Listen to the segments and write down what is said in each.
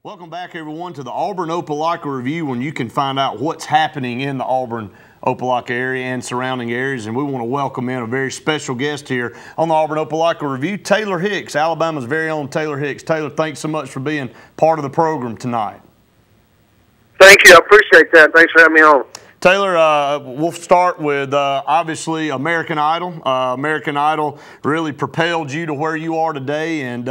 Welcome back, everyone, to the Auburn Opelika Review, when you can find out what's happening in the Auburn Opelika area and surrounding areas. And we want to welcome in a very special guest here on the Auburn Opelika Review, Taylor Hicks, Alabama's very own Taylor Hicks. Taylor, thanks so much for being part of the program tonight. Thank you. I appreciate that. Thanks for having me on. Taylor, we'll start with obviously American Idol. American Idol really propelled you to where you are today, and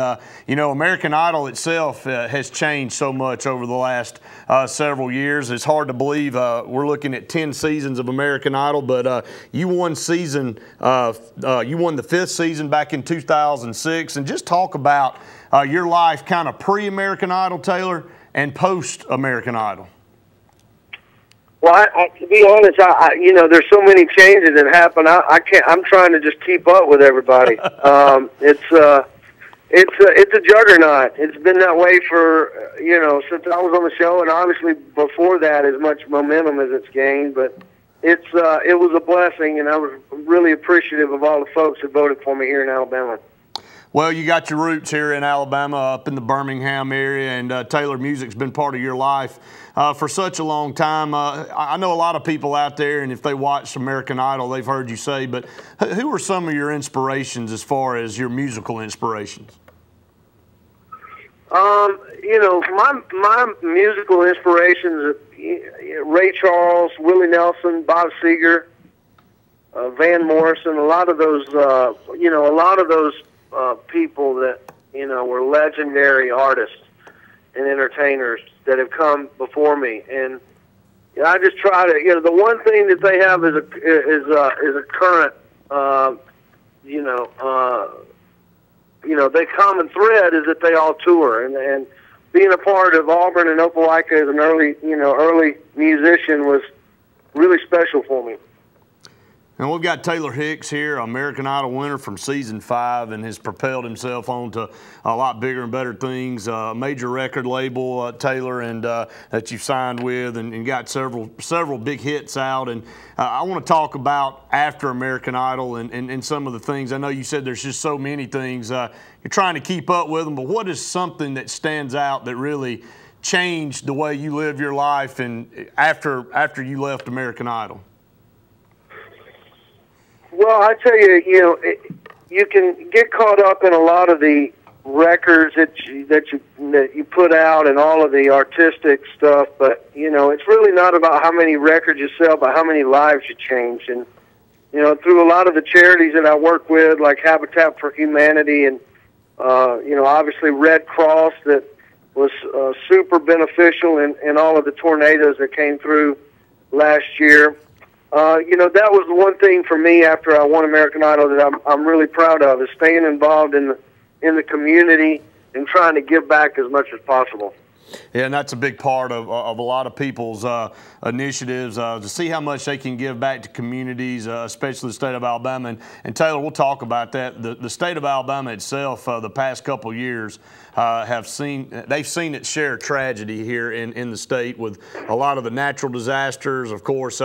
you know, American Idol itself has changed so much over the last several years. It's hard to believe we're looking at 10 seasons of American Idol, but you won the 5th season back in 2006. And just talk about your life kind of pre-American Idol, Taylor, and post-American Idol. Well, to be honest, you know, there's so many changes that happen. I can't. I'm trying to just keep up with everybody. It's a juggernaut. It's been that way for, you know, since I was on the show, and obviously before that, as much momentum as it's gained. But it was a blessing, and I was really appreciative of all the folks that voted for me here in Alabama. Well, you got your roots here in Alabama, up in the Birmingham area, and Taylor, music's been part of your life for such a long time. I know a lot of people out there, and if they watch American Idol, they've heard you say, but who are some of your inspirations as far as your musical inspirations? You know, my musical inspirations are Ray Charles, Willie Nelson, Bob Seger, Van Morrison, a lot of those, you know, a lot of those people that, you know, were legendary artists and entertainers that have come before me. And you know, I just try to, you know, the one thing that they have is a current, you know, the common thread is that they all tour, and being a part of Auburn and Opelika as an early musician was really special for me. And we've got Taylor Hicks here, American Idol winner from season 5, and has propelled himself on to a lot bigger and better things. Major record label, Taylor, and that you've signed with, and got several big hits out. And I want to talk about after American Idol and some of the things. I know you said there's just so many things. You're trying to keep up with them, but what is something that stands out that really changed the way you live your life and after you left American Idol? Well, I tell you, you know, you can get caught up in a lot of the records that you put out and all of the artistic stuff, but you know, it's really not about how many records you sell, but how many lives you change. And you know, through a lot of the charities that I work with, like Habitat for Humanity, and you know, obviously Red Cross, that was super beneficial in all of the tornadoes that came through last year. You know, that was the one thing for me after I won American Idol that I'm really proud of, is staying involved in the community and trying to give back as much as possible. Yeah, and that's a big part of a lot of people's initiatives, to see how much they can give back to communities, especially the state of Alabama. And Taylor, we'll talk about that. The state of Alabama itself, the past couple of years, they've seen its share of tragedy here in the state with a lot of the natural disasters. Of course,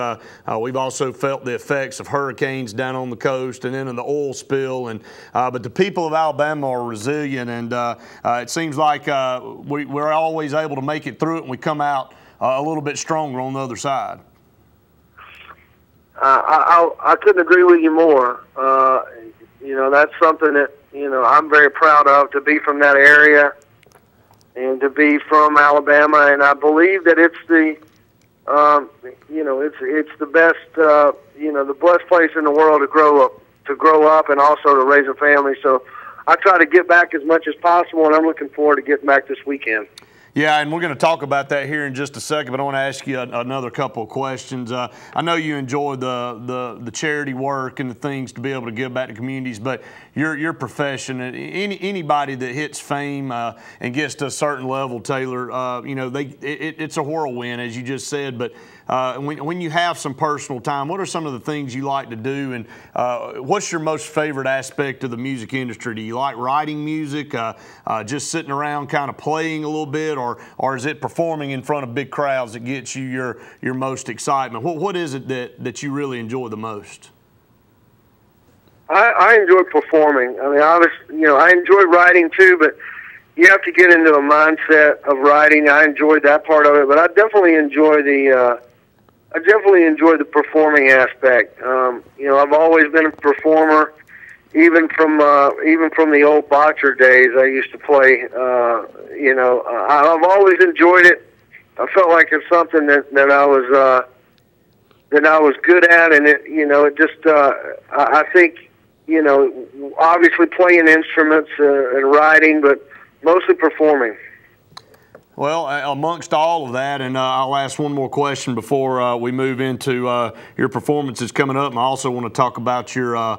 we've also felt the effects of hurricanes down on the coast, and then in the oil spill. And but the people of Alabama are resilient, and it seems like we're always able to make it through it, and we come out a little bit stronger on the other side. I couldn't agree with you more. You know, that's something that, you know, I'm very proud of, to be from that area and to be from Alabama. And I believe that it's the, you know, it's the best, you know, the blessed place in the world to grow up and also to raise a family. So I try to get back as much as possible, and I'm looking forward to getting back this weekend. Yeah, and we're going to talk about that here in just a second, but I want to ask you another couple of questions. I know you enjoy the charity work and the things to be able to give back to communities, but your profession, anybody that hits fame and gets to a certain level, Taylor, you know, it's a whirlwind, as you just said, but when you have some personal time, what are some of the things you like to do, and what's your most favorite aspect of the music industry? Do you like writing music, just sitting around kind of playing a little bit, or is it performing in front of big crowds that gets you your most excitement? What is it that you really enjoy the most? I enjoy performing. I mean, obviously, you know, I enjoy writing too, but you have to get into a mindset of writing. I enjoyed that part of it, but I definitely enjoy the performing aspect. I've always been a performer, even from the old botcher days. I used to play. I've always enjoyed it. I felt like it's something that I was good at, and I think, obviously playing instruments and writing, but mostly performing. Well, amongst all of that, and I'll ask one more question before we move into your performances coming up, and I also want to talk about your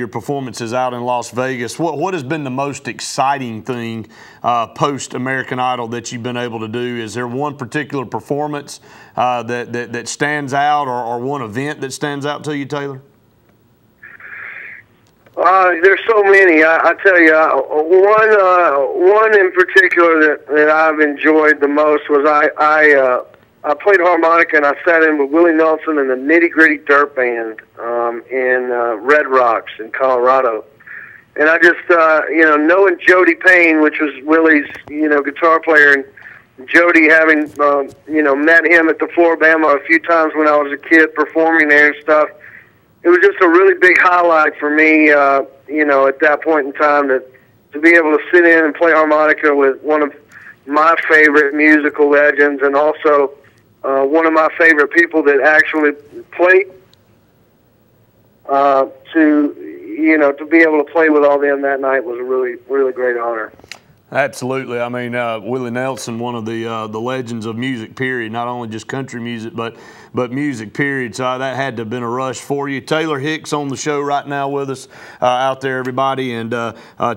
performances out in Las Vegas. What has been the most exciting thing post-American Idol that you've been able to do? Is there one particular performance that stands out, or one event that stands out to you, Taylor? There's so many. I tell you, one in particular that I've enjoyed the most was I played harmonica, and I sat in with Willie Nelson and the Nitty Gritty Dirt Band in Red Rocks in Colorado. And I just, knowing Jody Payne, which was Willie's, guitar player, and Jody having, met him at the Floribama a few times when I was a kid performing there and stuff. It was just a really big highlight for me, at that point in time to be able to sit in and play harmonica with one of my favorite musical legends, and also one of my favorite people that actually played. To be able to play with all them that night was a really, really great honor. Absolutely. I mean, Willie Nelson, one of the legends of music, period. Not only just country music, but music, period. So that had to have been a rush for you. Taylor Hicks on the show right now with us out there, everybody. And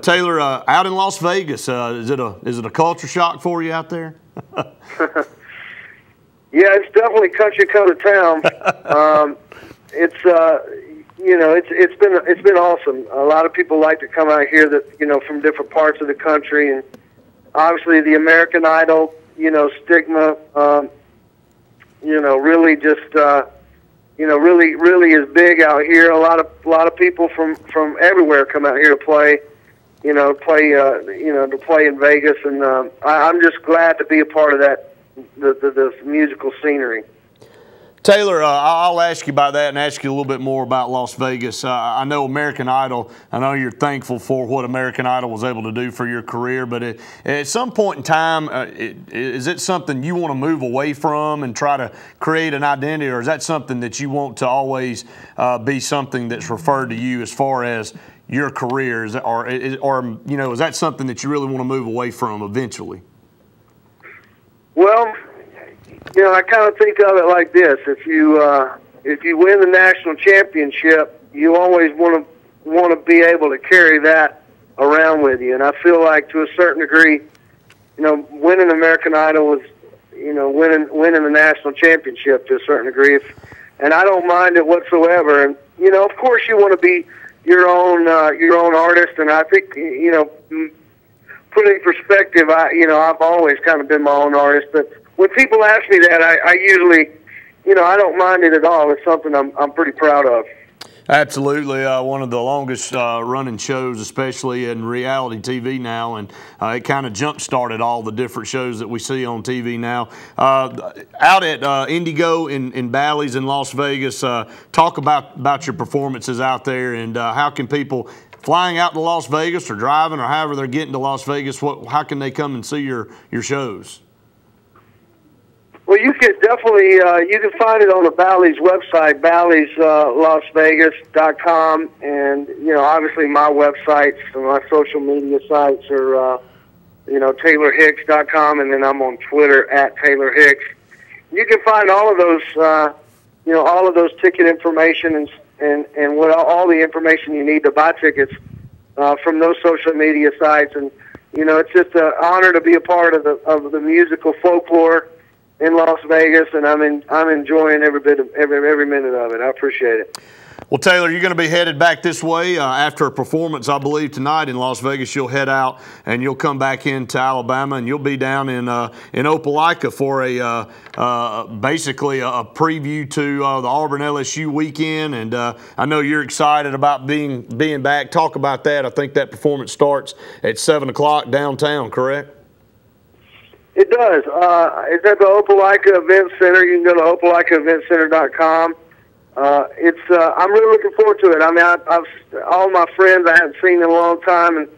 Taylor, out in Las Vegas, is it a culture shock for you out there? Yeah, it's definitely country come to town. It's been awesome. A lot of people like to come out here from different parts of the country, and obviously the American Idol, stigma, really just, really is big out here. A lot of people from everywhere come out here to play, to play in Vegas, and I'm just glad to be a part of that, the musical scenery. Taylor, I'll ask you about that and ask you a little bit more about Las Vegas. I know American Idol, I know you're thankful for what American Idol was able to do for your career, but at some point in time, is it something you want to move away from and try to create an identity, or is that something that you want to always be something that's referred to you as far as your career, is that something that you really want to move away from eventually? Well, I kind of think of it like this: if you win the national championship, you always want to be able to carry that around with you. And I feel like, to a certain degree, winning American Idol was, winning the national championship to a certain degree. And I don't mind it whatsoever. And of course, you want to be your own artist. And I think put in perspective, I've always kind of been my own artist, but when people ask me that, I usually, I don't mind it at all. It's something I'm pretty proud of. Absolutely. One of the longest running shows, especially in reality TV now, and it kind of jump-started all the different shows that we see on TV now. Out at Indigo in Bally's in Las Vegas, talk about your performances out there, and how can people flying out to Las Vegas or driving or however they're getting to Las Vegas, how can they come and see your shows? Well, you can definitely you can find it on the Bally's website, Bally'sLasVegas.com, and obviously my websites and my social media sites are TaylorHicks.com, and then I'm on Twitter at Taylor Hicks. You can find all of those all of those ticket information and all the information you need to buy tickets from those social media sites, and it's just an honor to be a part of the musical folklore in Las Vegas, and I'm enjoying every minute of it. I appreciate it. Well, Taylor, you're going to be headed back this way after a performance, I believe, tonight in Las Vegas. You'll head out and you'll come back into Alabama, and you'll be down in Opelika for basically a preview to the Auburn LSU weekend. And I know you're excited about being back. Talk about that. I think that performance starts at 7 o'clock downtown, correct? It does. It's at the Opelika Event Center. You can go to opelikaeventcenter.com. I'm really looking forward to it. I mean, I've all my friends I haven't seen in a long time, and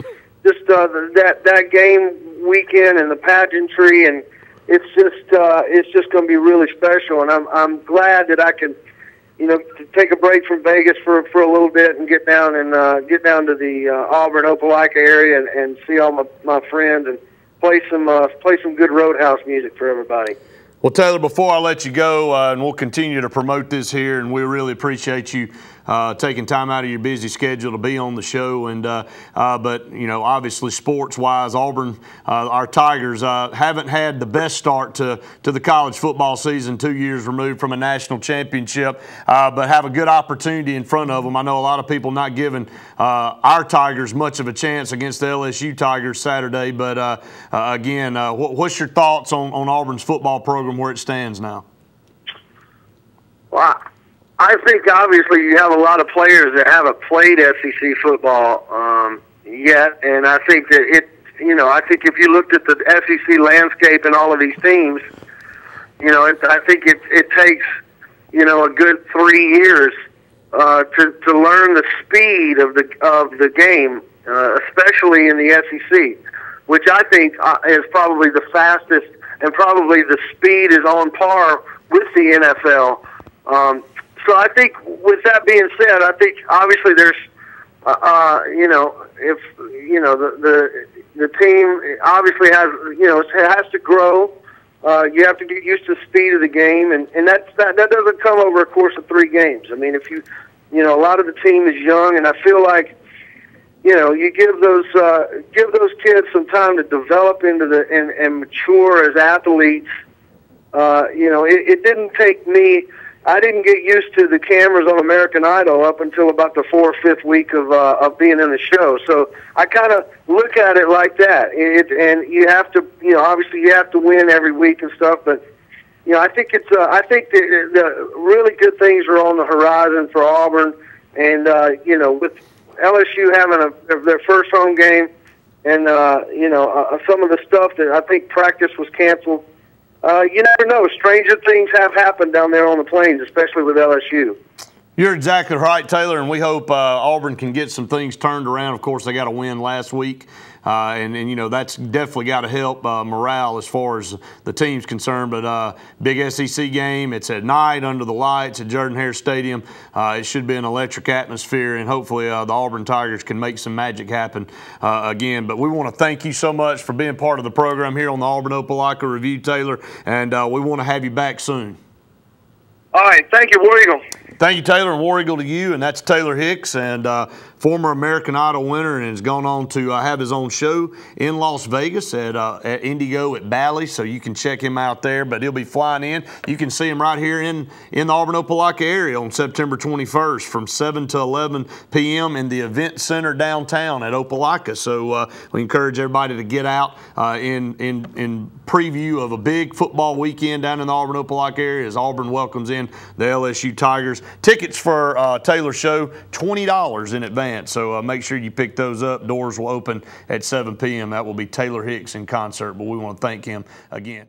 just that game weekend and the pageantry, and it's just going to be really special. And I'm glad that I can, to take a break from Vegas for a little bit and get down to the Auburn Opelika area and see all my friends and play some good Roadhouse music for everybody. Well, Taylor, before I let you go, and we'll continue to promote this here, and we really appreciate you taking time out of your busy schedule to be on the show. And but obviously, sports-wise, Auburn, our Tigers, haven't had the best start to the college football season. 2 years removed from a national championship, but have a good opportunity in front of them. I know a lot of people not giving our Tigers much of a chance against the LSU Tigers Saturday. But again, what's your thoughts on Auburn's football program where it stands now? Well, I think obviously you have a lot of players that haven't played SEC football yet, and I think that I think if you looked at the SEC landscape and all of these teams, I think it takes a good 3 years to learn the speed of the game, especially in the SEC, which I think is probably the fastest, and probably the speed is on par with the NFL. So I think, with that being said, I think obviously there's, if the team obviously has, it has to grow. You have to get used to the speed of the game, and that doesn't come over a course of 3 games. I mean, if a lot of the team is young, and I feel like, you give those kids some time to develop into and mature as athletes. It didn't take me. I didn't get used to the cameras on American Idol up until about the 4th or 5th week of being in the show. So I kind of look at it like that. And you have to, obviously you have to win every week and stuff. But I think I think the really good things are on the horizon for Auburn. And with LSU having their first home game, and some of the stuff that I think practice was canceled. You never know. Stranger things have happened down there on the plains, especially with LSU. You're exactly right, Taylor, and we hope Auburn can get some things turned around. Of course, they got a win last week, and that's definitely got to help morale as far as the team's concerned. But big SEC game. It's at night under the lights at Jordan-Hare Stadium. It should be an electric atmosphere, and hopefully the Auburn Tigers can make some magic happen again. But we want to thank you so much for being part of the program here on the Auburn Opelika Review, Taylor, and we want to have you back soon. All right. Thank you, War Eagle. Thank you, Taylor, and War Eagle to you. And that's Taylor Hicks, and former American Idol winner, and has gone on to have his own show in Las Vegas at Indigo at Bally, so you can check him out there. But he'll be flying in. You can see him right here in the Auburn Opelika area on September 21st from 7 to 11 p.m. in the Event Center downtown at Opelika. So we encourage everybody to get out in preview of a big football weekend down in the Auburn Opelika area as Auburn welcomes in the LSU Tigers. Tickets for Taylor's show, $20 in advance. So make sure you pick those up. Doors will open at 7 p.m. That will be Taylor Hicks in concert, but we want to thank him again.